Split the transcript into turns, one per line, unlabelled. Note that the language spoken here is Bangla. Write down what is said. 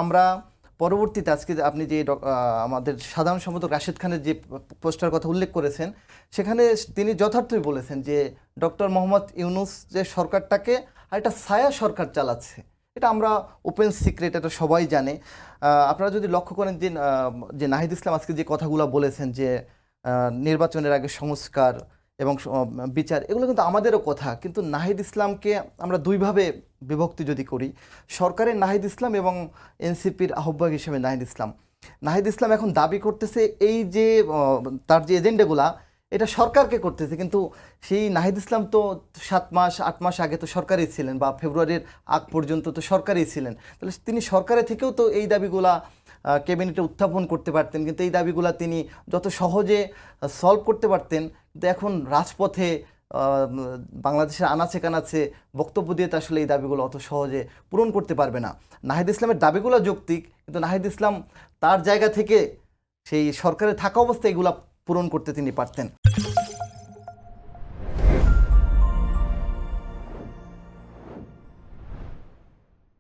আমরা পরবর্তীতে আজকে আপনি যে আমাদের সাধারণ সম্পাদক রাশেদ খানের যে পোস্টার কথা উল্লেখ করেছেন, সেখানে তিনি যথার্থই বলেছেন যে ডক্টর মোহাম্মদ ইউনূস যে সরকারটাকে আর একটা ছায়া সরকার চালাচ্ছে। এটা আমরা ওপেন সিক্রেট, এটা সবাই জানে। আপনারা যদি লক্ষ্য করেন যে নাহিদ ইসলাম আজকে যে কথাগুলো বলেছেন যে নির্বাচনের আগে সংস্কার এবং বিচার, এগুলো কিন্তু আমাদেরও কথা, কিন্তু নাহিদ ইসলামকে আমরা দুইভাবে বিভক্তি যদি করি, সরকারের নাহিদ ইসলাম এবং এনসিপির আহ্বায়ক হিসেবে নাহিদ ইসলাম। নাহিদ ইসলাম এখন দাবি করতেছে এই যে তার যে এজেন্ডাগুলা, এটা সরকারকে করতেছে, কিন্তু সেই নাহিদ ইসলাম তো 7 মাস 8 মাস আগে তো সরকারই ছিলেন, বা ফেব্রুয়ারির আগ পর্যন্ত তো সরকারই ছিলেন। তাহলে তিনি সরকারের থেকেও তো এই দাবিগুলা ক্যাবিনেটে উত্থাপন করতে পারতেন, কিন্তু এই দাবিগুলা তিনি যত সহজে সলভ করতে পারতেন। কিন্তু এখন রাজপথে বাংলাদেশের আনাচে কানাচে বক্তব্য দিয়ে তো আসলে এই দাবিগুলো অত সহজে পূরণ করতে পারবে না। নাহিদ ইসলামের দাবিগুলো যৌক্তিক, কিন্তু নাহিদ ইসলাম তার জায়গা থেকে সেই সরকারে থাকা অবস্থায় এগুলা পূরণ করতে তিনি পারতেন।